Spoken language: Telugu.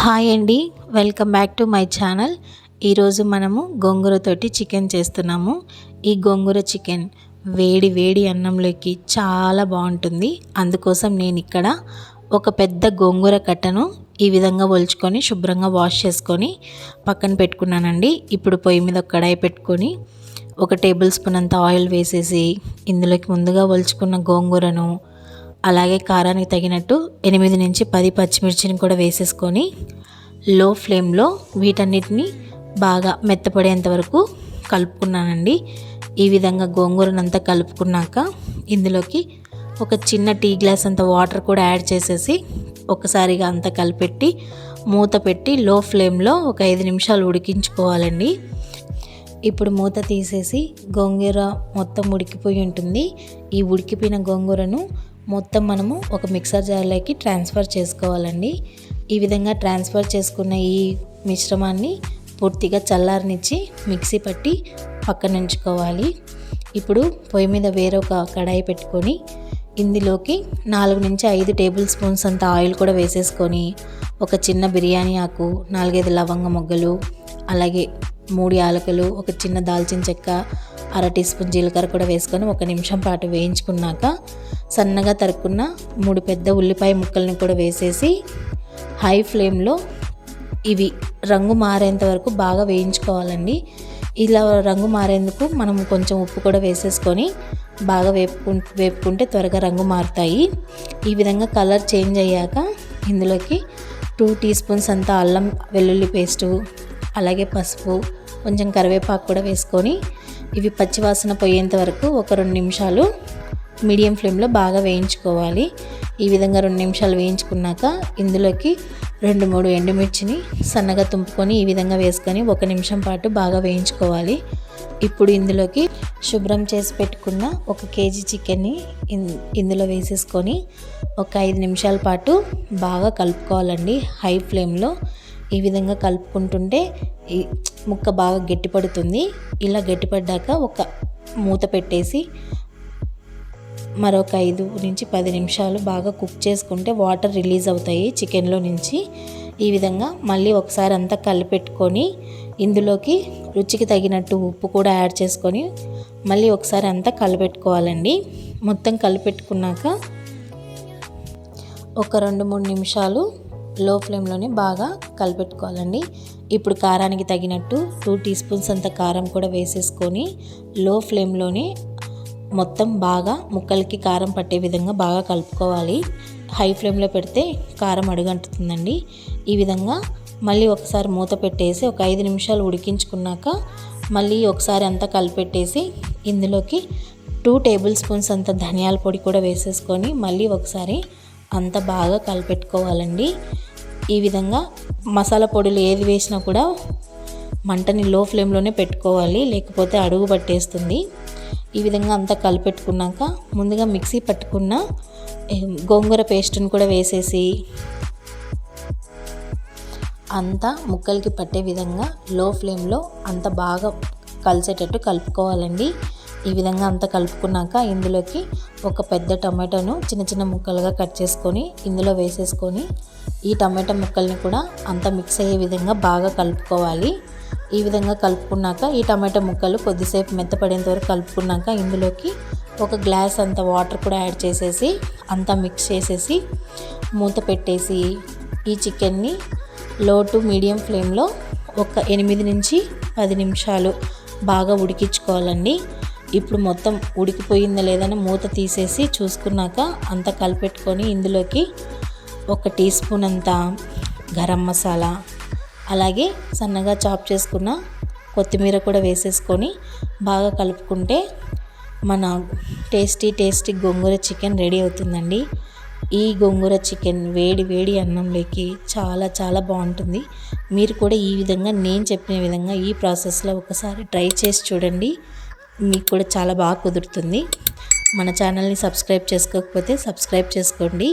హాయ్ అండి, welcome back to my channel. ఈరోజు మనము గోంగూరతోటి చికెన్ చేస్తున్నాము. ఈ గోంగూర చికెన్ వేడి వేడి అన్నంలోకి చాలా బాగుంటుంది. అందుకోసం నేను ఇక్కడ ఒక పెద్ద గోంగూర కట్టను ఈ విధంగా ఒలుచుకొని శుభ్రంగా వాష్ చేసుకొని పక్కన పెట్టుకున్నానండి. ఇప్పుడు పొయ్యి మీద ఒక కడాయి పెట్టుకొని 1 టేబుల్ స్పూన్ అంత ఆయిల్ వేసేసి ఇందులోకి ముందుగా ఒలుచుకున్న గోంగూరను అలాగే కారానికి తగినట్టు 8 నుంచి 10 పచ్చిమిర్చిని కూడా వేసేసుకొని లో ఫ్లేమ్లో వీటన్నిటిని బాగా మెత్తపడేంత వరకు కలుపుకున్నానండి. ఈ విధంగా గోంగూరనంతా కలుపుకున్నాక ఇందులోకి ఒక చిన్న టీ గ్లాస్ అంత వాటర్ కూడా యాడ్ చేసేసి ఒకసారిగా అంతా కలిపెట్టి మూత పెట్టి లో ఫ్లేమ్లో ఒక 5 నిమిషాలు ఉడికించుకోవాలండి. ఇప్పుడు మూత తీసేసి గోంగూర మొత్తం ఉడికిపోయి ఉంటుంది. ఈ ఉడికిపోయిన గోంగూరను మొత్తం మనము ఒక మిక్సర్ జార్లోకి ట్రాన్స్ఫర్ చేసుకోవాలండి. ఈ విధంగా ట్రాన్స్ఫర్ చేసుకున్న ఈ మిశ్రమాన్ని పూర్తిగా చల్లారనిచ్చి మిక్సీ పట్టి పక్కన ఉంచుకోవాలి. ఇప్పుడు పొయ్యి మీద వేరొక కడాయి పెట్టుకొని ఇందులోకి 4 నుంచి 5 టేబుల్ స్పూన్స్ అంత ఆయిల్ కూడా వేసేసుకొని ఒక చిన్న బిర్యానీ ఆకు, 4-5 లవంగ మొగ్గలు, అలాగే 3 యాలకులు, ఒక చిన్న దాల్చిన చెక్క, 1/2 టీ స్పూన్ జీలకర్ర కూడా వేసుకొని 1 నిమిషం పాటు వేయించుకున్నాక సన్నగా తరుక్కున్న 3 పెద్ద ఉల్లిపాయ ముక్కల్ని కూడా వేసేసి హై ఫ్లేమ్లో ఇవి రంగు మారేంత వరకు బాగా వేయించుకోవాలండి. ఇలా రంగు మారేందుకు మనం కొంచెం ఉప్పు కూడా వేసేసుకొని బాగా వేపుకుంటే త్వరగా రంగు మారుతాయి. ఈ విధంగా కలర్ చేంజ్ అయ్యాక ఇందులోకి 2 టీ స్పూన్స్ అంత అల్లం వెల్లుల్లి పేస్టు, అలాగే పసుపు, కొంచెం కరివేపాకు కూడా వేసుకొని ఇవి పచ్చివాసన పోయేంత వరకు ఒక 2 నిమిషాలు మీడియం ఫ్లేమ్లో బాగా వేయించుకోవాలి. ఈ విధంగా 2 నిమిషాలు వేయించుకున్నాక ఇందులోకి 2-3 ఎండుమిర్చిని సన్నగా తుంపుకొని ఈ విధంగా వేసుకొని 1 నిమిషం పాటు బాగా వేయించుకోవాలి. ఇప్పుడు ఇందులోకి శుభ్రం చేసి పెట్టుకున్న 1 కేజీ చికెన్ని ఇందులో వేసేసుకొని ఒక 5 నిమిషాల పాటు బాగా కలుపుకోవాలండి హై ఫ్లేమ్లో. ఈ విధంగా కలుపుకుంటుంటే ఈ ముక్క బాగా గట్టిపడుతుంది. ఇలా గట్టిపడ్డాక ఒక మూత పెట్టేసి మరొక 5 నుంచి 10 నిమిషాలు బాగా కుక్ చేసుకుంటే వాటర్ రిలీజ్ అవుతాయి చికెన్లో నుంచి. ఈ విధంగా మళ్ళీ ఒకసారి అంతా కలిపెట్టుకొని ఇందులోకి రుచికి తగినట్టు ఉప్పు కూడా యాడ్ చేసుకొని మళ్ళీ ఒకసారి అంతా కలిపెట్టుకోవాలండి. మొత్తం కలిపెట్టుకున్నాక ఒక 2-3 నిమిషాలు లో ఫ్లేమ్లోనే బాగా కలిపెట్టుకోవాలండి. ఇప్పుడు కారానికి తగినట్టు 2 టీ స్పూన్స్ అంత కారం కూడా వేసేసుకొని లో ఫ్లేమ్లోనే మొత్తం బాగా ముక్కలకి కారం పట్టే విధంగా బాగా కలుపుకోవాలి. హై ఫ్లేమ్లో పెడితే కారం అడుగంటుతుందండి. ఈ విధంగా మళ్ళీ ఒకసారి మూత పెట్టేసి ఒక 5 నిమిషాలు ఉడికించుకున్నాక మళ్ళీ ఒకసారి అంతా కలిపెట్టేసి ఇందులోకి 2 టేబుల్ స్పూన్స్ అంత ధనియాల పొడి కూడా వేసేసుకొని మళ్ళీ ఒకసారి అంత బాగా కలిపెట్టుకోవాలండి. ఈ విధంగా మసాలా పొడులు ఏది వేసినా కూడా మంటని లో ఫ్లేమ్లోనే పెట్టుకోవాలి, లేకపోతే అడుగు పట్టేస్తుంది. ఈ విధంగా అంతా కలిపెట్టుకున్నాక ముందుగా మిక్సీ పట్టుకున్న గోంగూర పేస్ట్ని కూడా వేసేసి అంతా ముక్కలకి పట్టే విధంగా లో ఫ్లేమ్లో అంత బాగా కలిసేటట్టు కలుపుకోవాలండి. ఈ విధంగా అంతా కలుపుకున్నాక ఇందులోకి ఒక పెద్ద టమాటోను చిన్న చిన్న ముక్కలుగా కట్ చేసుకొని ఇందులో వేసేసుకొని ఈ టమాటో ముక్కల్ని కూడా అంతా మిక్స్ అయ్యే విధంగా బాగా కలుపుకోవాలి. ఈ విధంగా కలుపుకున్నాక ఈ టమాటో ముక్కలు కొద్దిసేపు మెత్తపడేంత వరకు కలుపుకున్నాక ఇందులోకి 1 గ్లాస్ అంత వాటర్ కూడా యాడ్ చేసేసి అంతా మిక్స్ చేసేసి మూత పెట్టేసి ఈ చికెన్ని లో టు మీడియం ఫ్లేమ్లో ఒక 8 నుంచి 10 నిమిషాలు బాగా ఉడికించుకోవాలండి. ఇప్పుడు మొత్తం ఉడికిపోయిందా లేదని మూత తీసేసి చూసుకున్నాక అంతా కలిపెట్టుకొని ఇందులోకి 1 టీ స్పూన్ అంత గరం మసాలా, అలాగే సన్నగా చాప్ చేసుకున్న కొత్తిమీర కూడా వేసేసుకొని బాగా కలుపుకుంటే మన టేస్టీ గోంగూర చికెన్ రెడీ అవుతుందండి. ఈ గోంగూర చికెన్ వేడి వేడి అన్నంలోకి చాలా చాలా బాగుంటుంది. మీరు కూడా ఈ విధంగా నేను చెప్పిన విధంగా ఈ ప్రాసెస్లో ఒకసారి ట్రై చేసి చూడండి, మీకు కూడా చాలా బాగా కుదురుతుంది. మన ఛానల్ని సబ్స్క్రైబ్ చేసుకోకపోతే సబ్స్క్రైబ్ చేసుకోండి.